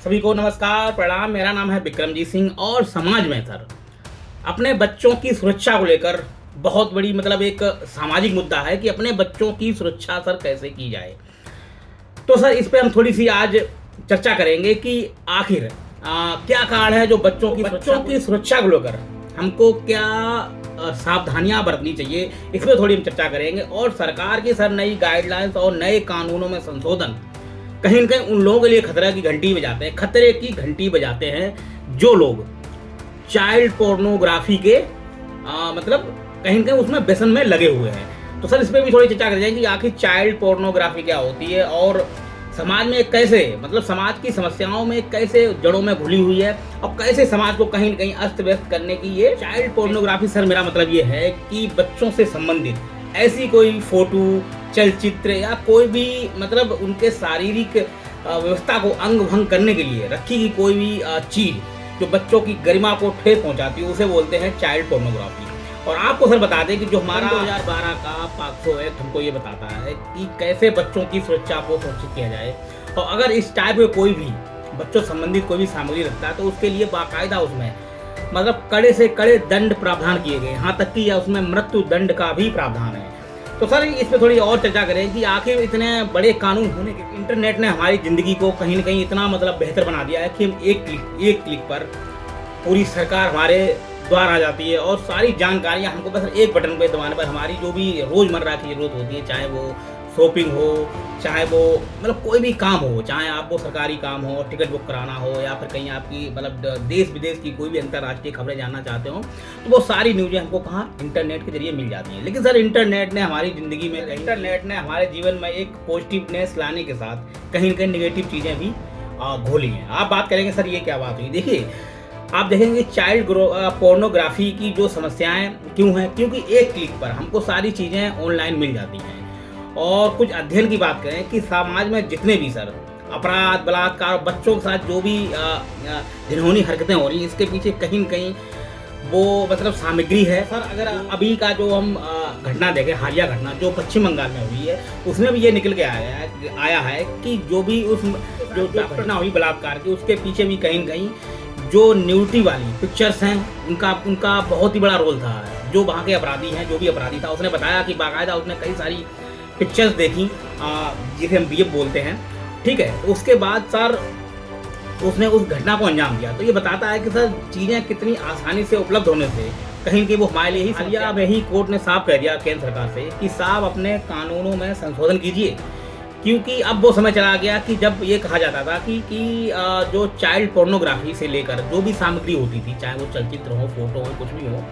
सभी को नमस्कार प्रणाम। मेरा नाम है विक्रमजीत सिंह और समाज में सर अपने बच्चों की सुरक्षा को लेकर बहुत बड़ी एक सामाजिक मुद्दा है कि अपने बच्चों की सुरक्षा सर कैसे की जाए। तो सर इस पे हम थोड़ी सी आज चर्चा करेंगे कि आखिर क्या कारण है जो बच्चों की सुरक्षा को लेकर हमको क्या सावधानियां बरतनी चाहिए, इस पर थोड़ी हम चर्चा करेंगे। और सरकार की सर नई गाइडलाइंस और नए कानूनों में संशोधन कहीं न कहीं उन लोगों के लिए खतरे की घंटी बजाते हैं जो लोग चाइल्ड पोर्नोग्राफी के कहीं न कहीं उसमें व्यसन में लगे हुए हैं। तो सर इस पर भी थोड़ी चर्चा कर जाएगी कि आखिर चाइल्ड पोर्नोग्राफी क्या होती है और समाज में कैसे समाज की समस्याओं में कैसे जड़ों में घुली हुई है और कैसे समाज को कहीं न कहीं अस्त व्यस्त करने की ये चाइल्ड पोर्नोग्राफी। सर मेरा मतलब ये है कि बच्चों से संबंधित ऐसी कोई फोटो, चलचित्र या कोई भी उनके शारीरिक व्यवस्था को अंग भंग करने के लिए रखी गई कोई भी चीज जो बच्चों की गरिमा को ठेस पहुंचाती है, उसे बोलते हैं चाइल्ड पोर्नोग्राफी। और आपको सर बता दें कि जो हमारा 2012 का पॉक्सो एक्ट हमको ये बताता है कि कैसे बच्चों की सुरक्षा को सुरक्षित किया जाए। और अगर इस टाइप के कोई भी बच्चों संबंधित कोई भी सामग्री रखता है तो उसके लिए बाकायदा उसमें कड़े से कड़े दंड प्रावधान किए गए, यहाँ तक कि उसमें मृत्यु दंड का भी प्रावधान है। तो सर इस पे थोड़ी और चर्चा करें कि आखिर इतने बड़े कानून होने के इंटरनेट ने हमारी ज़िंदगी को कहीं न कहीं इतना बेहतर बना दिया है कि हम एक क्लिक पर पूरी सरकार हमारे द्वार आ जाती है और सारी जानकारियां हमको बस एक बटन पे दबाने पर हमारी जो भी रोज़मर्रा की ज़रूरत होती है, चाहे वो शॉपिंग हो, चाहे वो कोई भी काम हो, चाहे आपको सरकारी काम हो, टिकट बुक कराना हो या फिर कहीं आपकी देश विदेश की कोई भी अंतर्राष्ट्रीय खबरें जानना चाहते हो तो वो सारी न्यूज़ें हमको कहाँ इंटरनेट के जरिए मिल जाती हैं। लेकिन सर इंटरनेट ने हमारी ज़िंदगी में हमारे जीवन में एक पॉजिटिवनेस लाने के साथ कहीं न कहीं निगेटिव चीज़ें भी घोली हैं। आप बात करेंगे सर ये क्या बात हुई। देखिए आप देखेंगे चाइल्ड पोर्नोग्राफी की जो समस्याएं क्यों हैं, क्योंकि एक क्लिक पर हमको सारी चीज़ें ऑनलाइन मिल जाती हैं। और कुछ अध्ययन की बात करें कि समाज में जितने भी सर अपराध, बलात्कार, बच्चों के साथ जो भी घिनौनी हरकतें हो रही हैं, इसके पीछे कहीं न कहीं वो सामग्री है। सर अगर अभी का जो हम घटना देखें, हालिया घटना जो पश्चिम बंगाल में हुई है, उसमें भी ये निकल के आया है कि जो भी जो घटना हुई बलात्कार की, उसके पीछे भी कहीं न कहीं जो न्यूडिटी वाली पिक्चर्स हैं उनका बहुत ही बड़ा रोल था। जो वहाँ के अपराधी हैं, जो भी अपराधी था, उसने बताया कि बाकायदा उसने कई सारी पिक्चर्स देखी जिसे हम बीएफ बोलते हैं, ठीक है। तो उसके बाद सर उसने उस घटना को अंजाम दिया। तो ये बताता है कि सर चीज़ें कितनी आसानी से उपलब्ध होने से कहीं कि वो हमारे लिए ही हालिया में ही कोर्ट ने साफ कह दिया केंद्र सरकार से कि साहब अपने कानूनों में संशोधन कीजिए, क्योंकि अब वो समय चला गया कि जब ये कहा जाता था कि जो चाइल्ड पोर्नोग्राफी से लेकर जो भी सामग्री होती थी, चाहे वो चलचित्र हो, फोटो हो, कुछ भी हो,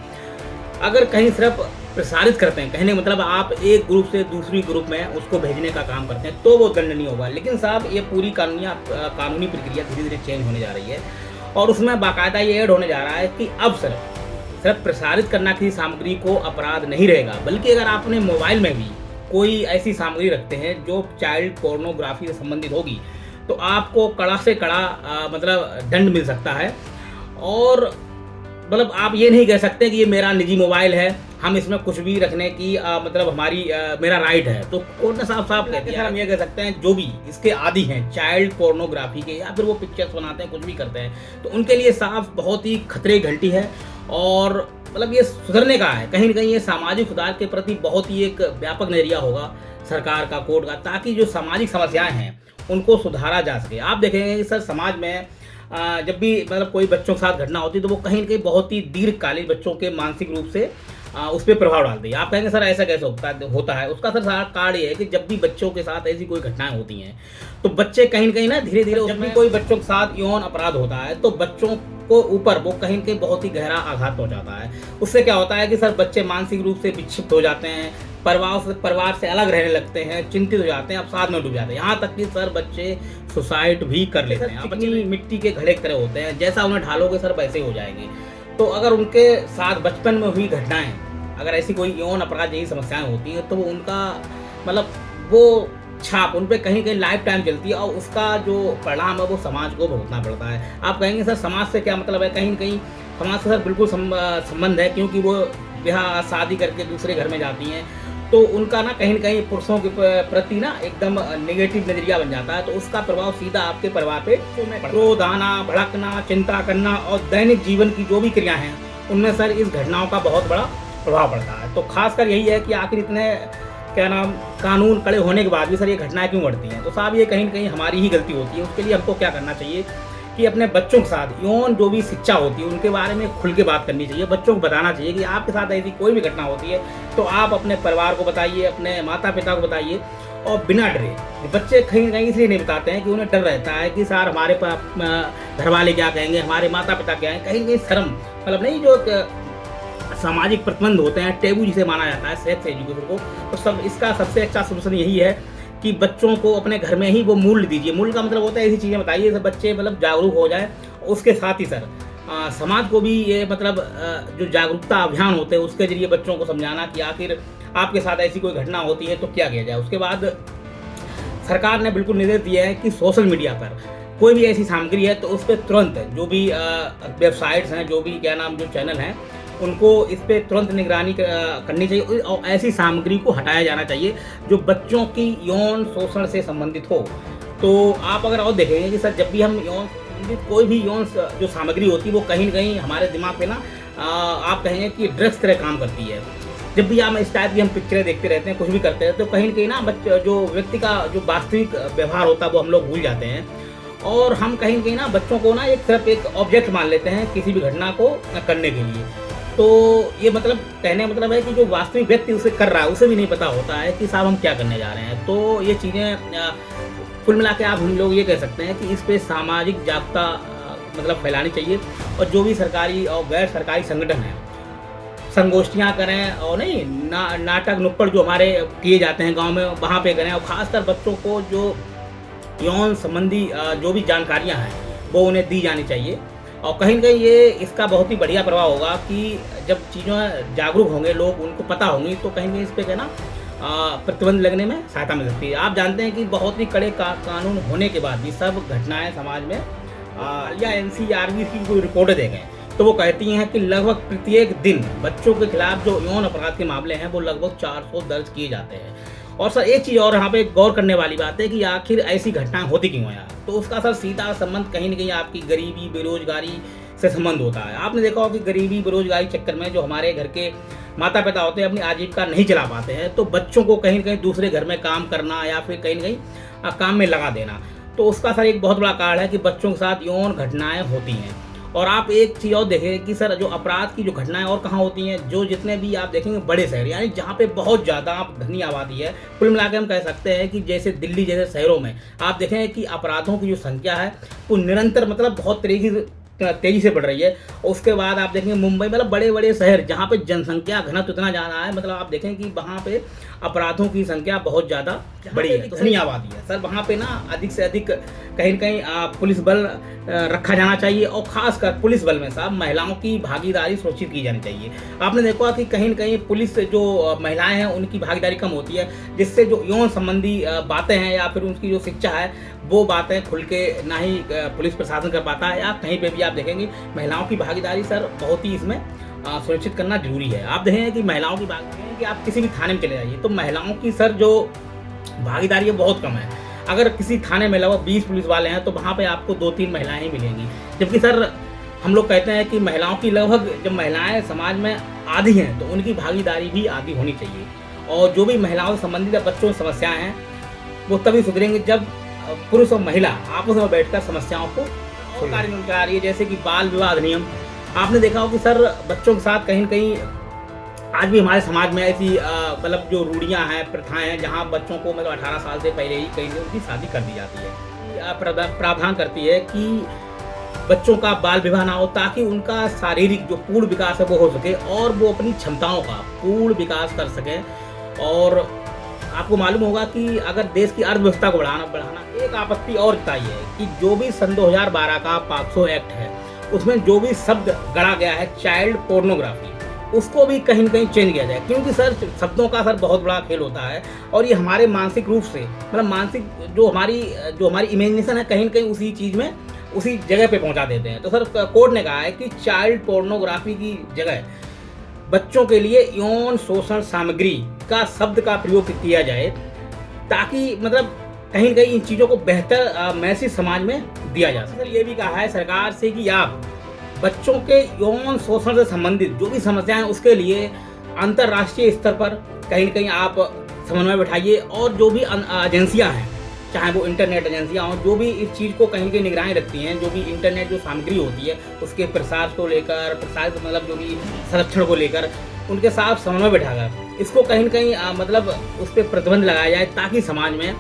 अगर कहीं सिर्फ प्रसारित करते हैं, कहने का आप एक ग्रुप से दूसरी ग्रुप में उसको भेजने का काम करते हैं तो वो दंडनीय होगा। लेकिन साहब ये पूरी कानूनी प्रक्रिया धीरे धीरे चेंज होने जा रही है और उसमें बाकायदा ये ऐड होने जा रहा है कि अब सिर्फ प्रसारित करना किसी सामग्री को अपराध नहीं रहेगा, बल्कि अगर आप अपने मोबाइल में भी कोई ऐसी सामग्री रखते हैं जो चाइल्ड पोर्नोग्राफी से संबंधित होगी तो आपको कड़ा से कड़ा दंड मिल सकता है। और आप ये नहीं कह सकते कि ये मेरा निजी मोबाइल है, हम इसमें कुछ भी रखने की हमारी मेरा राइट है। तो कोर्ट ने साफ कहते हैं, हम ये कह सकते हैं जो भी इसके आदी हैं चाइल्ड पोर्नोग्राफी के या फिर वो पिक्चर्स बनाते हैं, कुछ भी करते हैं, तो उनके लिए साफ बहुत ही खतरे की घंटी है। और ये सुधरने का है, कहीं न कहीं ये सामाजिक सुधार के प्रति बहुत ही एक व्यापक नजरिया होगा सरकार का, कोर्ट का, ताकि जो सामाजिक समस्याएं हैं उनको सुधारा जा सके। आप देखेंगे कि सर समाज में जब भी कोई बच्चों के साथ घटना होती है तो वो कहीं न कहीं बहुत ही दीर्घकालीन बच्चों के मानसिक रूप से उस पर प्रभाव डालती है। आप कहेंगे सर ऐसा कैसे होता है। उसका सर सारा कारण ये है कि जब भी बच्चों के साथ ऐसी कोई घटनाएं होती हैं तो बच्चे कहीं न कहीं धीरे धीरे, जब भी कोई बच्चों के साथ यौन अपराध होता है तो बच्चों को ऊपर वो कहीं न कहीं बहुत ही गहरा आघात पहुंचाता है। उससे क्या होता है कि सर बच्चे मानसिक रूप से विक्षिप्त हो जाते हैं, परिवार से अलग रहने लगते हैं, चिंतित हो जाते हैं, अब साथ में डूब जाते हैं, यहाँ तक कि सर बच्चे सुसाइड भी कर लेते हैं। अब बच्चे मिट्टी के घड़े की तरह होते हैं, जैसा उन्हें ढालोगे सर वैसे हो जाएंगे। तो अगर उनके साथ बचपन में हुई घटनाएं, अगर ऐसी कोई यौन अपराध जैसी समस्याएं होती हैं तो उनका वो छाप उन पर कहीं कहीं लाइफ टाइम चलती है और उसका जो परिणाम है वो समाज को भुगतना पड़ता है। आप कहेंगे सर समाज से क्या मतलब है, कहीं न कहीं समाज से सर बिल्कुल संबंध है, क्योंकि वो ब्याह शादी करके दूसरे घर में जाती हैं तो उनका ना कहीं पुरुषों के प्रति ना एकदम नेगेटिव नजरिया बन जाता है। तो उसका प्रभाव सीधा आपके परिवार पे क्रोध आना, भड़कना, चिंता करना और दैनिक जीवन की जो भी क्रियाएं हैं उनमें सर इस घटनाओं का बहुत बड़ा प्रभाव पड़ता है। तो खासकर यही है कि आखिर इतने क्या नाम कानून कड़े होने के बाद भी सर ये घटनाएं क्यों बढ़ती हैं। तो साहब ये कहीं न कहीं हमारी ही गलती होती है। उसके लिए हमको क्या करना चाहिए कि अपने बच्चों के साथ यौन जो भी शिक्षा होती है उनके बारे में खुल के बात करनी चाहिए। बच्चों को बताना चाहिए कि आपके साथ ऐसी कोई भी घटना होती है तो आप अपने परिवार को बताइए, अपने माता पिता को बताइए और बिना डरे। बच्चे कहीं न कहीं इसलिए नहीं बताते हैं कि उन्हें डर रहता है कि सर हमारे घर वाले क्या कहेंगे, हमारे माता पिता क्या हैं, कहीं न कहीं शर्म मतलब नहीं जो सामाजिक प्रतिबंध होते हैं, टेबू जिसे माना जाता है सेक्स एजुकेशन को। तो सब इसका सबसे अच्छा सलूशन यही है कि बच्चों को अपने घर में ही वो मूल्य दीजिए। मूल्य का मतलब होता है ऐसी चीज़ें बताइए जैसे बच्चे मतलब जागरूक हो जाए। उसके साथ ही सर समाज को भी ये मतलब जो जागरूकता अभियान होते हैं उसके जरिए बच्चों को समझाना कि आखिर आपके साथ ऐसी कोई घटना होती है तो क्या किया जाए। उसके बाद सरकार ने बिल्कुल निर्देश दिया है कि सोशल मीडिया पर कोई भी ऐसी सामग्री है तो उस पर तुरंत जो भी वेबसाइट्स हैं, जो भी क्या नाम जो चैनल हैं, उनको इस पर तुरंत निगरानी करनी चाहिए और ऐसी सामग्री को हटाया जाना चाहिए जो बच्चों की यौन शोषण से संबंधित हो। तो आप अगर और देखेंगे कि सर जब भी हम यौन संबंधित कोई भी यौन जो सामग्री होती है वो कहीं न कहीं हमारे दिमाग पे ना आप कहेंगे कि ड्रग्स तरह काम करती है। जब भी हम इस टाइप की हम पिक्चरें देखते रहते हैं, कुछ भी करते हैं, तो कहीं न कहीं ना बच्चे जो व्यक्ति का जो वास्तविक व्यवहार होता है वो हम लोग भूल जाते हैं और हम कहीं न कहीं ना बच्चों को ना एक सिर्फ एक ऑब्जेक्ट मान लेते हैं किसी भी घटना को करने के लिए। तो ये मतलब कहने का मतलब है कि जो वास्तविक व्यक्ति उसे कर रहा है उसे भी नहीं पता होता है कि साहब हम क्या करने जा रहे हैं। तो ये चीज़ें कुल मिला के आप हम लोग ये कह सकते हैं कि इस पे सामाजिक जागरूकता मतलब फैलानी चाहिए और जो भी सरकारी और गैर सरकारी संगठन हैं संगोष्ठियाँ करें और नहीं नाटक नुक्कड़ जो हमारे किए जाते हैं गांव में वहाँ पे करें और ख़ासकर बच्चों को जो यौन संबंधी जो भी जानकारियाँ हैं वो उन्हें दी जानी चाहिए। और कहीं न कहीं ये इसका बहुत ही बढ़िया प्रभाव होगा कि जब चीज़ें जागरूक होंगे लोग, उनको पता होंगी तो कहीं न कहीं इस पे ना प्रतिबंध लगने में सहायता मिल सकती है। आप जानते हैं कि बहुत ही कड़े कानून होने के बाद भी सब घटनाएं समाज में या एनसीआरबी की कोई रिपोर्टें देखें तो वो कहती हैं कि लगभग प्रत्येक दिन बच्चों के खिलाफ जो यौन अपराध के मामले हैं वो लगभग 400 दर्ज किए जाते हैं। और सर एक चीज़ और यहाँ पे गौर करने वाली बात है कि आखिर ऐसी घटनाएं होती क्यों हैं। तो उसका सर सीधा संबंध कहीं न कहीं आपकी गरीबी बेरोजगारी से संबंध होता है। आपने देखा होगा कि गरीबी बेरोजगारी चक्कर में जो हमारे घर के माता पिता होते हैं अपनी आजीविका नहीं चला पाते हैं तो बच्चों को कहीं न कहीं दूसरे घर में काम करना या फिर कहीं न कहीं काम में लगा देना। तो उसका सर एक बहुत बड़ा कारण है कि बच्चों के साथ यौन घटनाएं होती हैं। और आप एक चीज़ और देखें कि सर जो अपराध की जो घटनाएं और कहाँ होती हैं, जो जितने भी आप देखेंगे बड़े शहर यानी जहाँ पे बहुत ज़्यादा आप घनी आबादी है, कुल मिला के हम कह सकते हैं कि जैसे दिल्ली जैसे शहरों में आप देखें कि अपराधों की जो संख्या है वो निरंतर मतलब बहुत तेज़ी से बढ़ रही है। उसके बाद आप देखेंगे मुंबई मतलब बड़े बड़े शहर जहाँ पे जनसंख्या घनत्व इतना ज़्यादा है, मतलब आप देखें कि वहाँ पे अपराधों की संख्या बहुत ज़्यादा बड़ी है, घनी आबादी है सर। वहाँ पे ना अधिक से अधिक कहीं न कहीं पुलिस बल रखा जाना चाहिए और ख़ासकर पुलिस बल में साहब महिलाओं की भागीदारी सुनिश्चित की जानी चाहिए। आपने देखा कि कहीं न कहीं पुलिस जो महिलाएं हैं उनकी भागीदारी कम होती है, जिससे जो यौन संबंधी बातें हैं या फिर उनकी जो शिक्षा है वो बातें खुल के ना ही पुलिस प्रशासन कर पाता है या कहीं पे भी आप देखेंगे महिलाओं की भागीदारी सर बहुत ही इसमें सुनिश्चित करना जरूरी है। आप देखेंगे कि महिलाओं की भागीदारी कि आप किसी भी थाने में चले जाइए तो महिलाओं की सर जो भागीदारी है बहुत कम है। अगर किसी थाने में लगभग 20 पुलिस वाले हैं तो वहाँ पे आपको 2-3 महिलाएं ही मिलेंगी, जबकि सर हम लोग कहते हैं कि महिलाओं की लगभग जब महिलाएं समाज में आधी हैं तो उनकी भागीदारी भी आधी होनी चाहिए। और जो भी महिलाओं से संबंधित बच्चों की समस्याएं हैं वो तभी सुधरेंगे जब पुरुष और महिला आपस में बैठकर समस्याओं को कार्यान्वयन करा रही है। जैसे कि बाल विवाह अधिनियम आपने देखा हो कि सर बच्चों के साथ कहीं न कहीं आज भी हमारे समाज में ऐसी मतलब जो रूढ़ियाँ हैं, प्रथाएं हैं जहाँ बच्चों को मतलब 18 साल से पहले ही कहीं उनकी शादी कर दी जाती है। प्रावधान करती है कि बच्चों का बाल विवाह ना हो ताकि उनका शारीरिक जो पूर्ण विकास है वो हो सके और वो अपनी क्षमताओं का पूर्ण विकास कर सकें। और आपको मालूम होगा कि अगर देश की अर्थव्यवस्था को बढ़ाना एक आपत्ति और जताई है कि जो भी सन 2012 का पॉक्सो एक्ट है उसमें जो भी शब्द गढ़ा गया है चाइल्ड पोर्नोग्राफी उसको भी कहीं न कहीं चेंज किया जाए, क्योंकि सर शब्दों का सर बहुत बड़ा खेल होता है और ये हमारे मानसिक रूप से मतलब मानसिक जो हमारी इमेजिनेशन है कहीं न कहीं उसी चीज़ में उसी जगह पे पहुंचा देते हैं। तो सर कोर्ट ने कहा है कि चाइल्ड पोर्नोग्राफी की जगह बच्चों के लिए यौन शोषण सामग्री का शब्द का प्रयोग किया जाए, ताकि मतलब कहीं न कहीं इन चीज़ों को बेहतर मैसेज समाज में दिया जा सके। ये भी कहा है सरकार से कि आप बच्चों के यौन शोषण से संबंधित जो भी समस्याएं हैं उसके लिए अंतर्राष्ट्रीय स्तर पर कहीं न कहीं आप समन्वय बैठाइए, और जो भी एजेंसियां हैं, चाहे वो इंटरनेट एजेंसियां हों, जो भी इस चीज़ को कहीं न कहीं निगरानी रखती हैं, जो भी इंटरनेट जो सामग्री होती है उसके प्रसार को लेकर, प्रसार मतलब जो भी संरक्षण को लेकर उनके साथ समन्वय बैठाकर इसको कहीं न कहीं मतलब उस पर प्रतिबंध लगाया जाए, ताकि समाज में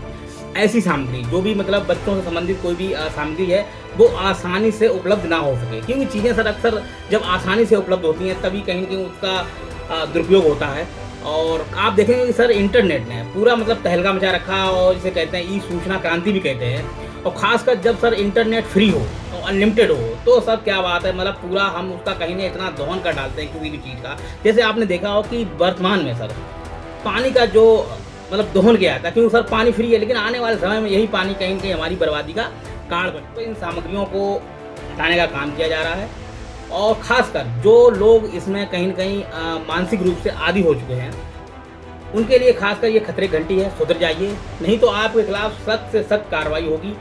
ऐसी सामग्री जो भी मतलब बच्चों से संबंधित कोई भी सामग्री है वो आसानी से उपलब्ध ना हो सके। क्योंकि चीज़ें सर अक्सर जब आसानी से उपलब्ध होती हैं तभी कहीं न कहीं उसका दुरुपयोग होता है। और आप देखेंगे कि सर इंटरनेट ने पूरा मतलब तहलका मचा रखा, और जिसे कहते हैं ई सूचना क्रांति भी कहते हैं। और ख़ासकर जब सर इंटरनेट फ्री हो और अनलिमिटेड हो तो सर क्या बात है, मतलब पूरा हम उसका कहीं न इतना दोहन कर डालते हैं किसी भी चीज़ का। जैसे आपने देखा हो कि वर्तमान में सर पानी का जो मतलब दोहन किया था, क्योंकि सर पानी फ्री है, लेकिन आने वाले समय में यही पानी कहीं न कहीं हमारी बर्बादी का कारण बने। तो इन सामग्रियों को हटाने का काम किया जा रहा है, और ख़ासकर जो लोग इसमें कहीं न कहीं मानसिक रूप से आदी हो चुके हैं उनके लिए खासकर ये खतरे घंटी है, सुधर जाइए, नहीं तो आपके खिलाफ सख्त से सख्त कार्रवाई होगी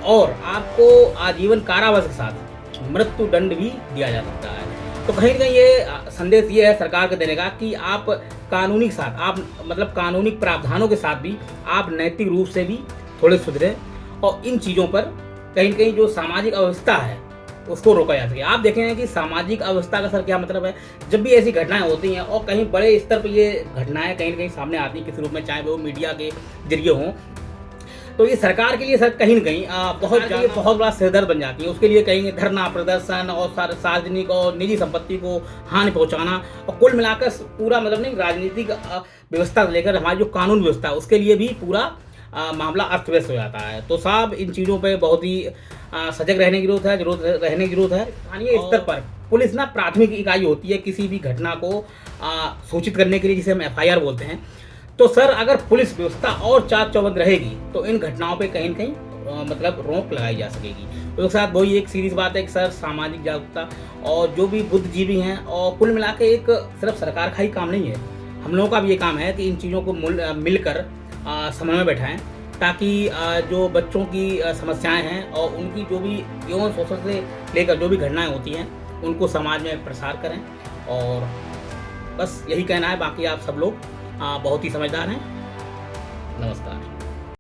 और आपको आजीवन कारावास के साथ मृत्यु दंड भी दिया जा सकता है। तो कहीं न कहीं ये संदेश ये है सरकार को देने का कि आप कानूनी के साथ, आप मतलब कानूनी प्रावधानों के साथ भी आप नैतिक रूप से भी थोड़े सुधरें, और इन चीज़ों पर कहीं न कहीं जो सामाजिक अव्यवस्था है उसको रोका जा सके। आप देखेंगे कि सामाजिक अवस्था का सर क्या मतलब है, जब भी ऐसी घटनाएं होती हैं और कहीं बड़े स्तर पर ये घटनाएं कहीं न कहीं सामने आती हैं किसी रूप में, चाहे वो मीडिया के जरिए हों, तो ये सरकार के लिए सर कहीं न कहीं बहुत बड़ा सिरदर्द बन जाती है। उसके लिए कहीं धरना प्रदर्शन और सार्वजनिक और निजी संपत्ति को हानि पहुंचाना, और कुल मिलाकर पूरा मतलब नहीं राजनीतिक व्यवस्था से लेकर हमारी जो कानून व्यवस्था है उसके लिए भी पूरा मामला अस्त व्यस्त हो जाता है। तो साहब इन चीज़ों पे बहुत ही सजग रहने की जरूरत है। स्थानीय स्तर पर पुलिस ना प्राथमिक इकाई होती है किसी भी घटना को सूचित करने के लिए, जिसे हम FIR बोलते हैं। तो सर अगर पुलिस व्यवस्था और चाक चौबंद रहेगी तो इन घटनाओं पे कहीं न कहीं मतलब रोक लगाई जा सकेगी। उसके साथ वही एक सीरीज बात है कि सर सामाजिक जागरूकता और जो भी बुद्धिजीवी हैं, और कुल मिला के एक सिर्फ सरकार का ही काम नहीं है, हम लोगों का भी ये काम है कि इन चीज़ों को मिलकर समन्वय बैठाएं, ताकि जो बच्चों की समस्याएं हैं और उनकी जो भी यौन शोषण से लेकर जो भी घटनाएं होती हैं उनको समाज में प्रसार करें। और बस यही कहना है, बाकी आप सब लोग बहुत ही समझदार हैं। नमस्कार।